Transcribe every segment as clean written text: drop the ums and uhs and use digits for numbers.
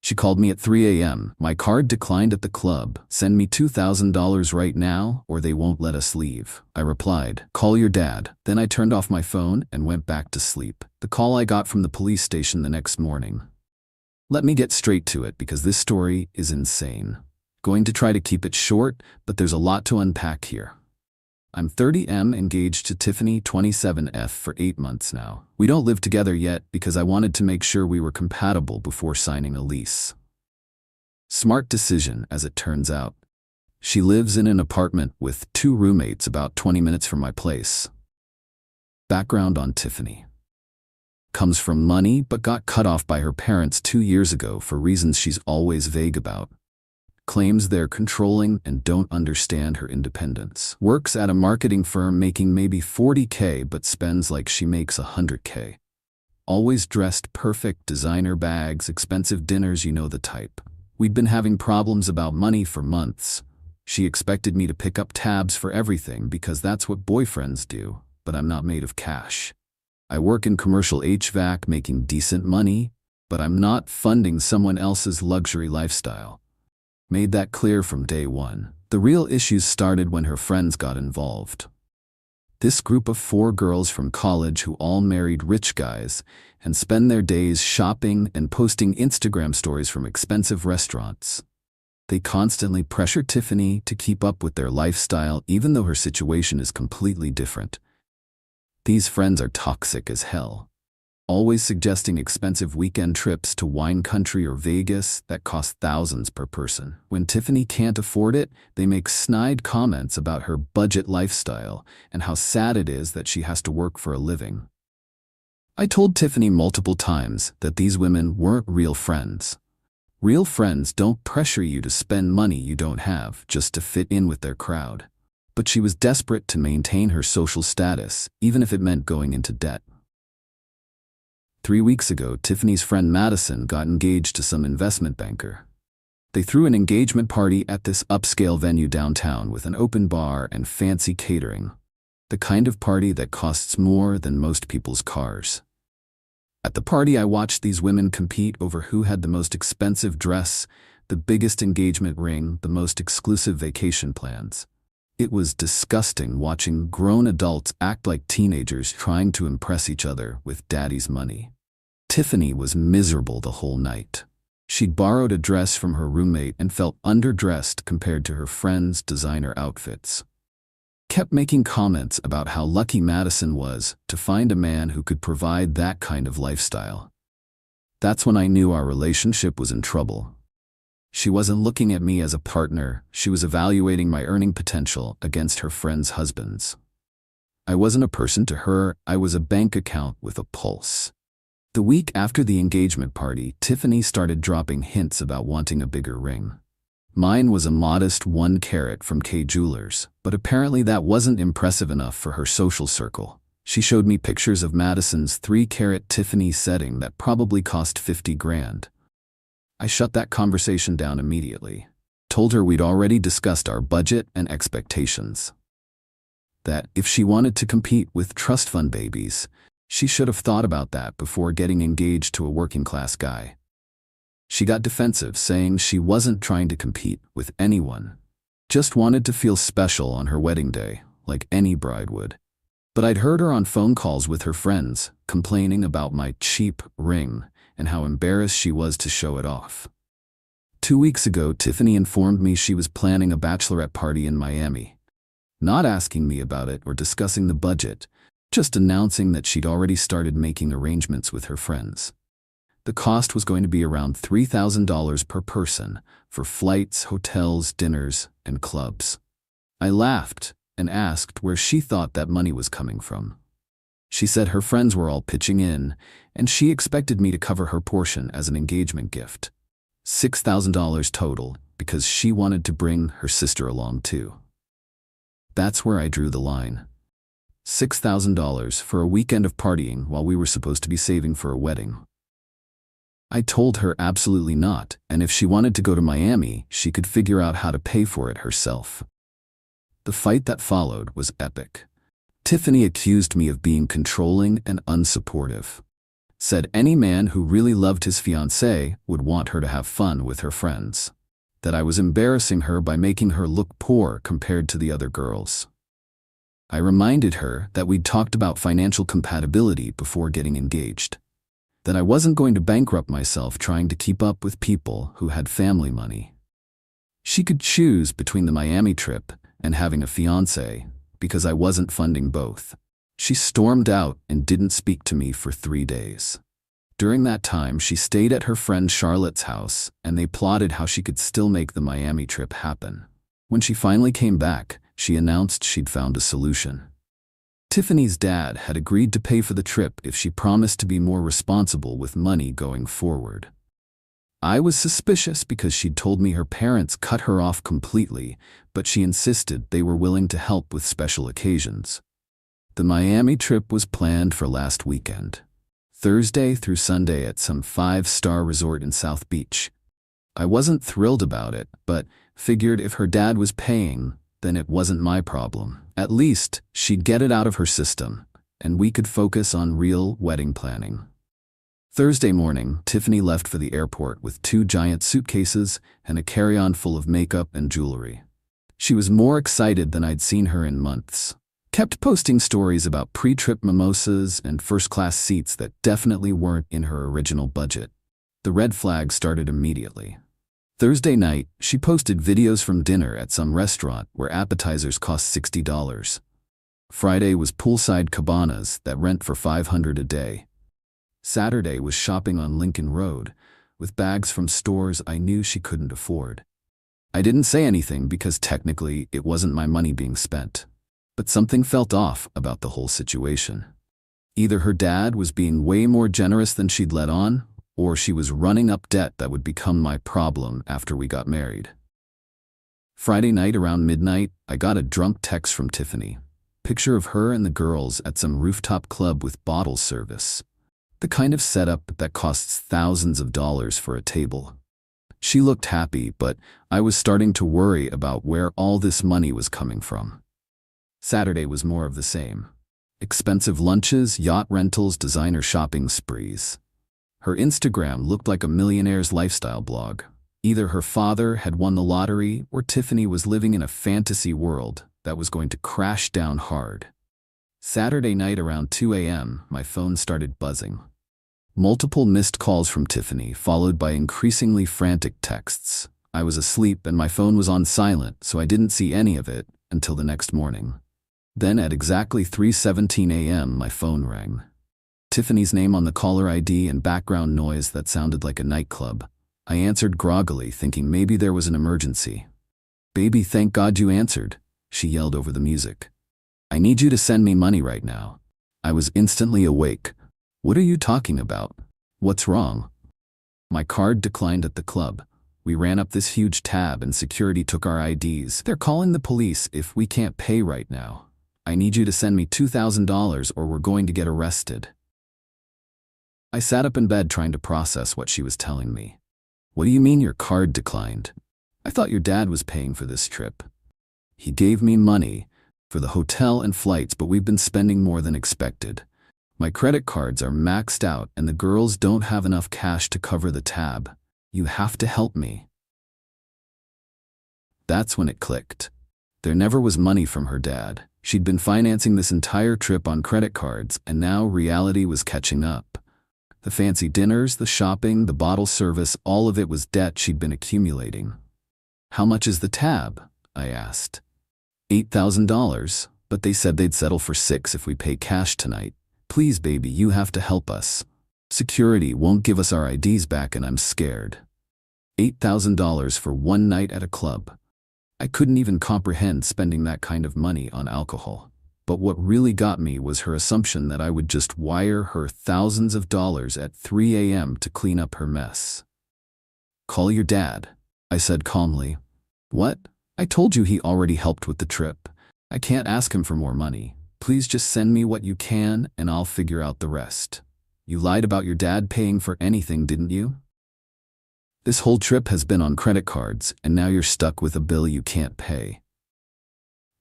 She called me at 3 a.m. My card declined at the club. Send me $2,000 right now or they won't let us leave. I replied, call your dad. Then I turned off my phone and went back to sleep. The call I got from the police station the next morning. Let me get straight to it because this story is insane. Going to try to keep it short, but there's a lot to unpack here. I'm 30M, engaged to Tiffany, 27F, for 8 months now. We don't live together yet because I wanted to make sure we were compatible before signing a lease. Smart decision, as it turns out. She lives in an apartment with 2 roommates about 20 minutes from my place. Background on Tiffany. Comes from money but got cut off by her parents 2 years ago for reasons she's always vague about. Claims they're controlling and don't understand her independence. Works at a marketing firm making maybe $40K but spends like she makes $100K. Always dressed perfect, designer bags, expensive dinners, you know the type. We'd been having problems about money for months. She expected me to pick up tabs for everything because that's what boyfriends do, but I'm not made of cash. I work in commercial HVAC making decent money, but I'm not funding someone else's luxury lifestyle. Made that clear from day one. The real issues started when her friends got involved. This group of 4 girls from college who all married rich guys and spend their days shopping and posting Instagram stories from expensive restaurants. They constantly pressure Tiffany to keep up with their lifestyle even though her situation is completely different. These friends are toxic as hell. Always suggesting expensive weekend trips to wine country or Vegas that cost thousands per person. When Tiffany can't afford it, they make snide comments about her budget lifestyle and how sad it is that she has to work for a living. I told Tiffany multiple times that these women weren't real friends. Real friends don't pressure you to spend money you don't have just to fit in with their crowd. But she was desperate to maintain her social status, even if it meant going into debt. 3 weeks ago, Tiffany's friend Madison got engaged to some investment banker. They threw an engagement party at this upscale venue downtown with an open bar and fancy catering. The kind of party that costs more than most people's cars. At the party, I watched these women compete over who had the most expensive dress, the biggest engagement ring, the most exclusive vacation plans. It was disgusting watching grown adults act like teenagers trying to impress each other with daddy's money. Tiffany was miserable the whole night. She'd borrowed a dress from her roommate and felt underdressed compared to her friends' designer outfits. Kept making comments about how lucky Madison was to find a man who could provide that kind of lifestyle. That's when I knew our relationship was in trouble. She wasn't looking at me as a partner, she was evaluating my earning potential against her friends' husbands. I wasn't a person to her, I was a bank account with a pulse. The week after the engagement party, Tiffany started dropping hints about wanting a bigger ring. Mine was a modest 1 carat from K Jewelers, but apparently that wasn't impressive enough for her social circle. She showed me pictures of Madison's 3 carat Tiffany setting that probably cost 50 grand. I shut that conversation down immediately. Told her we'd already discussed our budget and expectations. That if she wanted to compete with trust fund babies, she should have thought about that before getting engaged to a working-class guy. She got defensive, saying she wasn't trying to compete with anyone. Just wanted to feel special on her wedding day, like any bride would. But I'd heard her on phone calls with her friends, complaining about my cheap ring and how embarrassed she was to show it off. 2 weeks ago, Tiffany informed me she was planning a bachelorette party in Miami. Not asking me about it or discussing the budget, just announcing that she'd already started making arrangements with her friends. The cost was going to be around $3,000 per person for flights, hotels, dinners, and clubs. I laughed and asked where she thought that money was coming from. She said her friends were all pitching in, and she expected me to cover her portion as an engagement gift. $6,000 total, because she wanted to bring her sister along too. That's where I drew the line. $6,000 for a weekend of partying while we were supposed to be saving for a wedding. I told her absolutely not, and if she wanted to go to Miami, she could figure out how to pay for it herself. The fight that followed was epic. Tiffany accused me of being controlling and unsupportive. Said any man who really loved his fiancée would want her to have fun with her friends. That I was embarrassing her by making her look poor compared to the other girls. I reminded her that we'd talked about financial compatibility before getting engaged. That I wasn't going to bankrupt myself trying to keep up with people who had family money. She could choose between the Miami trip and having a fiancé, because I wasn't funding both. She stormed out and didn't speak to me for 3 days. During that time, she stayed at her friend Charlotte's house, and they plotted how she could still make the Miami trip happen. When she finally came back, she announced she'd found a solution. Tiffany's dad had agreed to pay for the trip if she promised to be more responsible with money going forward. I was suspicious because she'd told me her parents cut her off completely, but she insisted they were willing to help with special occasions. The Miami trip was planned for last weekend, Thursday through Sunday at some 5-star resort in South Beach. I wasn't thrilled about it, but figured if her dad was paying, then it wasn't my problem. At least, she'd get it out of her system, and we could focus on real wedding planning. Thursday morning, Tiffany left for the airport with 2 giant suitcases and a carry-on full of makeup and jewelry. She was more excited than I'd seen her in months. Kept posting stories about pre-trip mimosas and first-class seats that definitely weren't in her original budget. The red flag started immediately. Thursday night, she posted videos from dinner at some restaurant where appetizers cost $60. Friday was poolside cabanas that rent for $500 a day. Saturday was shopping on Lincoln Road, with bags from stores I knew she couldn't afford. I didn't say anything because technically it wasn't my money being spent. But something felt off about the whole situation. Either her dad was being way more generous than she'd let on, or she was running up debt that would become my problem after we got married. Friday night around midnight, I got a drunk text from Tiffany. Picture of her and the girls at some rooftop club with bottle service. The kind of setup that costs thousands of dollars for a table. She looked happy, but I was starting to worry about where all this money was coming from. Saturday was more of the same. Expensive lunches, yacht rentals, designer shopping sprees. Her Instagram looked like a millionaire's lifestyle blog. Either her father had won the lottery or Tiffany was living in a fantasy world that was going to crash down hard. Saturday night around 2 a.m., my phone started buzzing. Multiple missed calls from Tiffany, followed by increasingly frantic texts. I was asleep and my phone was on silent, so I didn't see any of it until the next morning. Then at exactly 3:17 a.m., my phone rang. Tiffany's name on the caller ID and background noise that sounded like a nightclub. I answered groggily, thinking maybe there was an emergency. "Baby, thank God you answered," she yelled over the music. "I need you to send me money right now." I was instantly awake. "What are you talking about? What's wrong?" My card declined at the club. We ran up this huge tab and security took our IDs. "They're calling the police if we can't pay right now. I need you to send me $2,000 or we're going to get arrested." I sat up in bed trying to process what she was telling me. "What do you mean your card declined? I thought your dad was paying for this trip." "He gave me money for the hotel and flights, but we've been spending more than expected. My credit cards are maxed out and the girls don't have enough cash to cover the tab. You have to help me." That's when it clicked. There never was money from her dad. She'd been financing this entire trip on credit cards, and now reality was catching up. The fancy dinners, the shopping, the bottle service, all of it was debt she'd been accumulating. "How much is the tab?" I asked. $8,000, but they said they'd settle for $6,000 if we pay cash tonight. "Please, baby, you have to help us. Security won't give us our IDs back and I'm scared." $8,000 for one night at a club. I couldn't even comprehend spending that kind of money on alcohol. But what really got me was her assumption that I would just wire her thousands of dollars at 3 a.m. to clean up her mess. "Call your dad," I said calmly. "What? I told you he already helped with the trip. I can't ask him for more money. Please just send me what you can and I'll figure out the rest. You lied about your dad paying for anything, didn't you? This whole trip has been on credit cards, and now you're stuck with a bill you can't pay."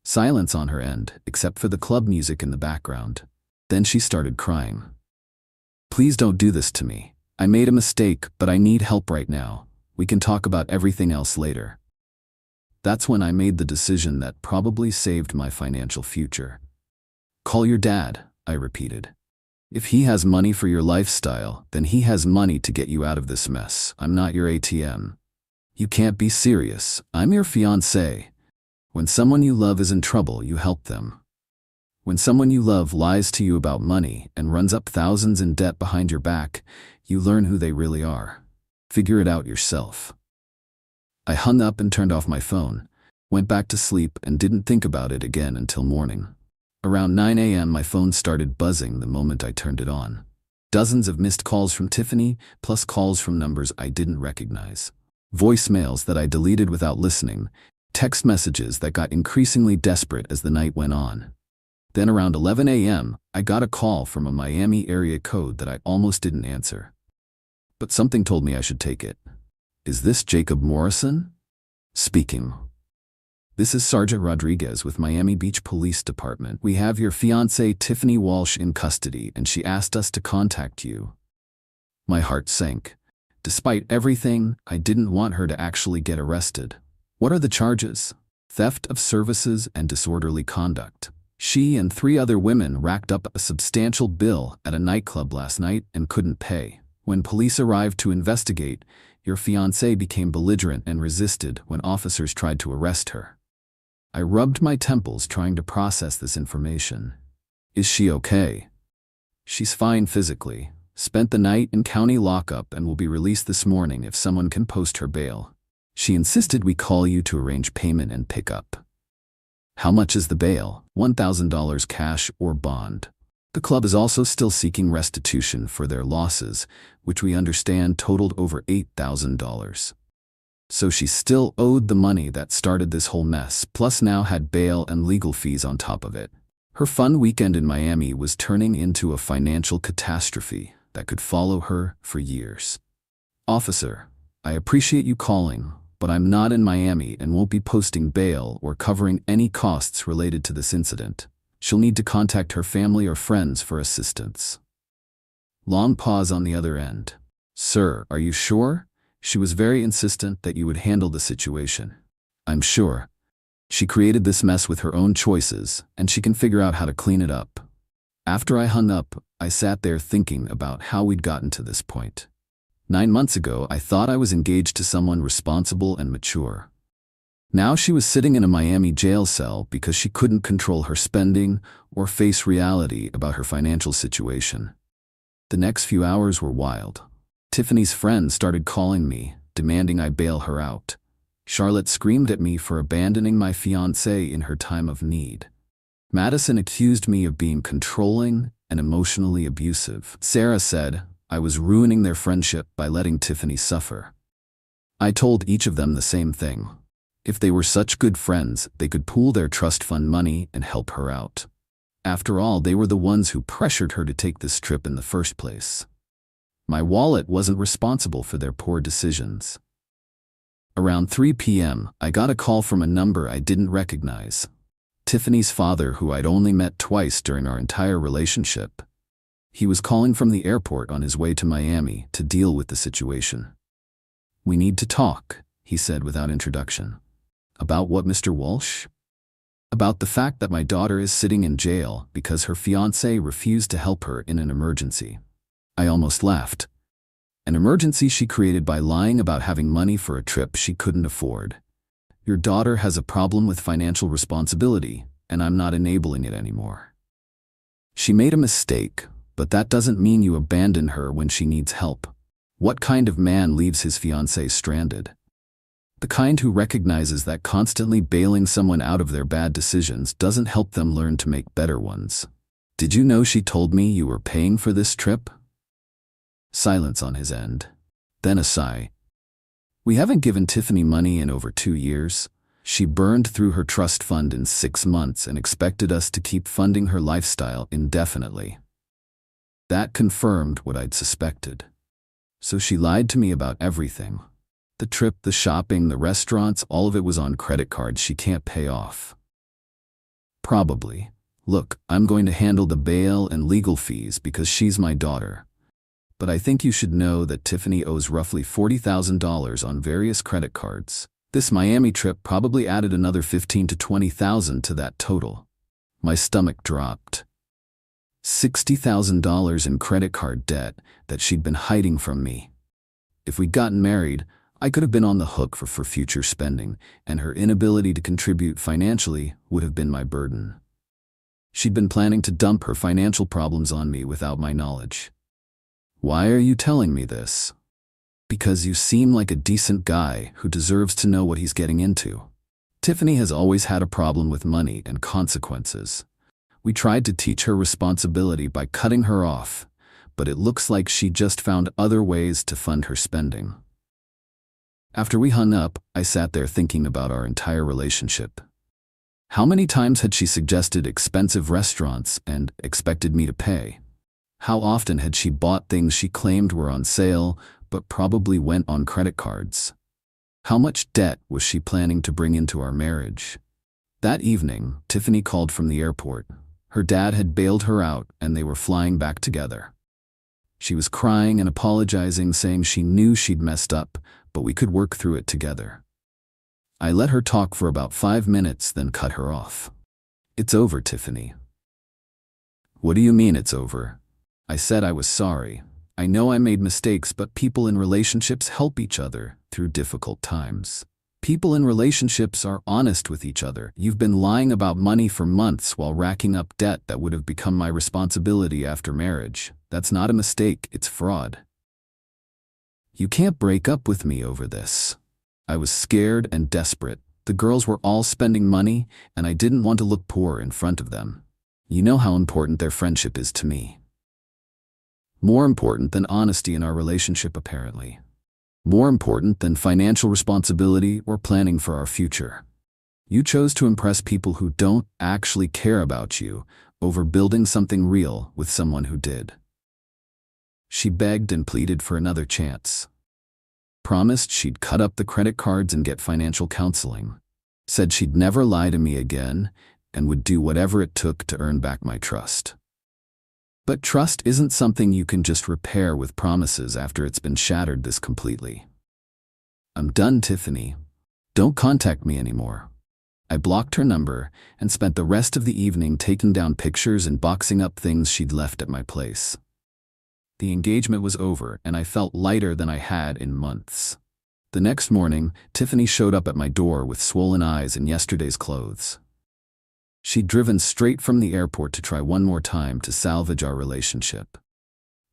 Silence on her end, except for the club music in the background. Then she started crying. Please don't do this to me. I made a mistake, but I need help right now. We can talk about everything else later. That's when I made the decision that probably saved my financial future. Call your dad, I repeated. If he has money for your lifestyle, then he has money to get you out of this mess. I'm not your ATM. You can't be serious. I'm your fiancé. When someone you love is in trouble, you help them. When someone you love lies to you about money and runs up thousands in debt behind your back, you learn who they really are. Figure it out yourself. I hung up and turned off my phone, went back to sleep and didn't think about it again until morning. Around 9 a.m. my phone started buzzing the moment I turned it on. Dozens of missed calls from Tiffany, plus calls from numbers I didn't recognize. Voicemails that I deleted without listening, text messages that got increasingly desperate as the night went on. Then around 11 a.m., I got a call from a Miami area code that I almost didn't answer. But something told me I should take it. Is this Jacob Morrison? Speaking. This is Sergeant Rodriguez with Miami Beach Police Department. We have your fiancée Tiffany Walsh in custody and she asked us to contact you. My heart sank. Despite everything, I didn't want her to actually get arrested. What are the charges? Theft of services and disorderly conduct. She and 3 other women racked up a substantial bill at a nightclub last night and couldn't pay. When police arrived to investigate, your fiancée became belligerent and resisted when officers tried to arrest her. I rubbed my temples trying to process this information. Is she okay? She's fine physically, spent the night in county lockup and will be released this morning if someone can post her bail. She insisted we call you to arrange payment and pick up. How much is the bail? $1,000 cash or bond. The club is also still seeking restitution for their losses, which we understand totaled over $8,000. So she still owed the money that started this whole mess, plus now had bail and legal fees on top of it. Her fun weekend in Miami was turning into a financial catastrophe that could follow her for years. Officer, I appreciate you calling, but I'm not in Miami and won't be posting bail or covering any costs related to this incident. She'll need to contact her family or friends for assistance. Long pause on the other end. Sir, are you sure? She was very insistent that you would handle the situation. I'm sure. She created this mess with her own choices, and she can figure out how to clean it up. After I hung up, I sat there thinking about how we'd gotten to this point. 9 months ago, I thought I was engaged to someone responsible and mature. Now she was sitting in a Miami jail cell because she couldn't control her spending or face reality about her financial situation. The next few hours were wild. Tiffany's friends started calling me, demanding I bail her out. Charlotte screamed at me for abandoning my fiancé in her time of need. Madison accused me of being controlling and emotionally abusive. Sarah said I was ruining their friendship by letting Tiffany suffer. I told each of them the same thing. If they were such good friends, they could pool their trust fund money and help her out. After all, they were the ones who pressured her to take this trip in the first place. My wallet wasn't responsible for their poor decisions. Around 3 p.m., I got a call from a number I didn't recognize. Tiffany's father, who I'd only met twice during our entire relationship. He was calling from the airport on his way to Miami to deal with the situation. We need to talk, he said without introduction. About what, Mr. Walsh? About the fact that my daughter is sitting in jail because her fiancé refused to help her in an emergency. I almost laughed. An emergency she created by lying about having money for a trip she couldn't afford. Your daughter has a problem with financial responsibility, and I'm not enabling it anymore. She made a mistake, but that doesn't mean you abandon her when she needs help. What kind of man leaves his fiancée stranded? The kind who recognizes that constantly bailing someone out of their bad decisions doesn't help them learn to make better ones. Did you know she told me you were paying for this trip? Silence on his end. Then a sigh. We haven't given Tiffany money in over 2 years. She burned through her trust fund in 6 months and expected us to keep funding her lifestyle indefinitely. That confirmed what I'd suspected. So she lied to me about everything. The trip, the shopping, the restaurants, all of it was on credit cards she can't pay off. Probably. Look, I'm going to handle the bail and legal fees because she's my daughter. but I think you should know that Tiffany owes roughly $40,000 on various credit cards. This Miami trip probably added another $15,000 to $20,000 to that total. My stomach dropped. $60,000 in credit card debt that she'd been hiding from me. If we'd gotten married, I could have been on the hook for future spending, and her inability to contribute financially would have been my burden. She'd been planning to dump her financial problems on me without my knowledge. Why are you telling me this? Because you seem like a decent guy who deserves to know what he's getting into. Tiffany has always had a problem with money and consequences. We tried to teach her responsibility by cutting her off, but it looks like she just found other ways to fund her spending. After we hung up, I sat there thinking about our entire relationship. How many times had she suggested expensive restaurants and expected me to pay? How often had she bought things she claimed were on sale, but probably went on credit cards? How much debt was she planning to bring into our marriage? That evening, Tiffany called from the airport. Her dad had bailed her out and they were flying back together. She was crying and apologizing, saying she knew she'd messed up, but we could work through it together. I let her talk for about 5 minutes, then cut her off. It's over, Tiffany. What do you mean it's over? I said I was sorry. I know I made mistakes, but people in relationships help each other through difficult times. People in relationships are honest with each other. You've been lying about money for months while racking up debt that would have become my responsibility after marriage. That's not a mistake, it's fraud. You can't break up with me over this. I was scared and desperate. The girls were all spending money, and I didn't want to look poor in front of them. You know how important their friendship is to me. More important than honesty in our relationship, apparently. More important than financial responsibility or planning for our future. You chose to impress people who don't actually care about you over building something real with someone who did. She begged and pleaded for another chance. Promised she'd cut up the credit cards and get financial counseling. Said she'd never lie to me again and would do whatever it took to earn back my trust. But trust isn't something you can just repair with promises after it's been shattered this completely. I'm done, Tiffany. Don't contact me anymore. I blocked her number and spent the rest of the evening taking down pictures and boxing up things she'd left at my place. The engagement was over and I felt lighter than I had in months. The next morning, Tiffany showed up at my door with swollen eyes and yesterday's clothes. She'd driven straight from the airport to try one more time to salvage our relationship.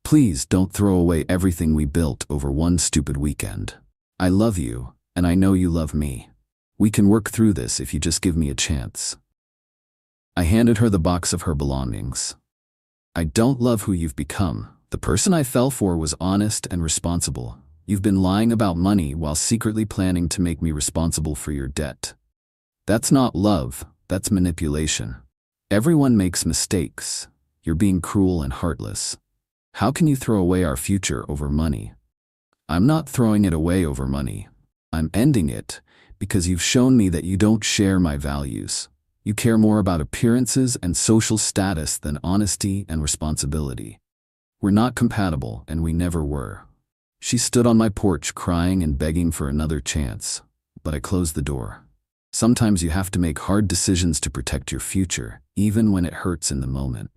Please don't throw away everything we built over one stupid weekend. I love you, and I know you love me. We can work through this if you just give me a chance. I handed her the box of her belongings. I don't love who you've become. The person I fell for was honest and responsible. You've been lying about money while secretly planning to make me responsible for your debt. That's not love. That's manipulation. Everyone makes mistakes. You're being cruel and heartless. How can you throw away our future over money? I'm not throwing it away over money. I'm ending it because you've shown me that you don't share my values. You care more about appearances and social status than honesty and responsibility. We're not compatible, and we never were. She stood on my porch crying and begging for another chance, but I closed the door. Sometimes you have to make hard decisions to protect your future, even when it hurts in the moment.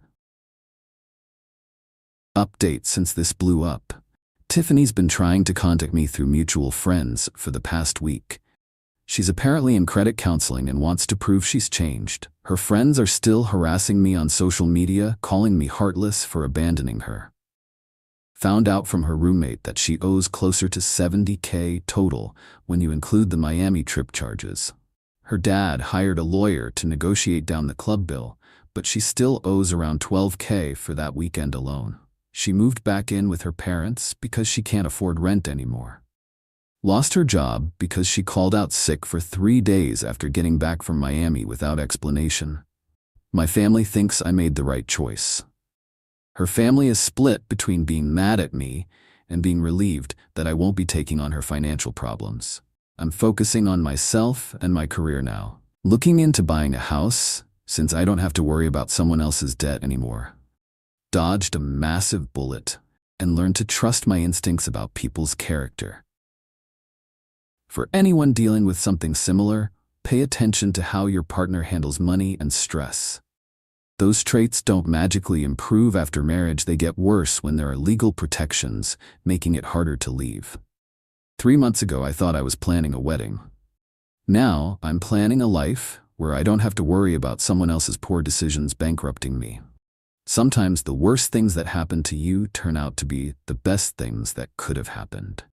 Update since this blew up. Tiffany's been trying to contact me through mutual friends for the past week. She's apparently in credit counseling and wants to prove she's changed. Her friends are still harassing me on social media, calling me heartless for abandoning her. Found out from her roommate that she owes closer to $70,000 total when you include the Miami trip charges. Her dad hired a lawyer to negotiate down the club bill, but she still owes around $12,000 for that weekend alone. She moved back in with her parents because she can't afford rent anymore. Lost her job because she called out sick for 3 days after getting back from Miami without explanation. My family thinks I made the right choice. Her family is split between being mad at me and being relieved that I won't be taking on her financial problems. I'm focusing on myself and my career now. Looking into buying a house, since I don't have to worry about someone else's debt anymore. Dodged a massive bullet. and learned to trust my instincts about people's character. For anyone dealing with something similar, pay attention to how your partner handles money and stress. Those traits don't magically improve after marriage, they get worse when there are legal protections, making it harder to leave. 3 months ago, I thought I was planning a wedding. Now, I'm planning a life where I don't have to worry about someone else's poor decisions bankrupting me. Sometimes the worst things that happen to you turn out to be the best things that could have happened.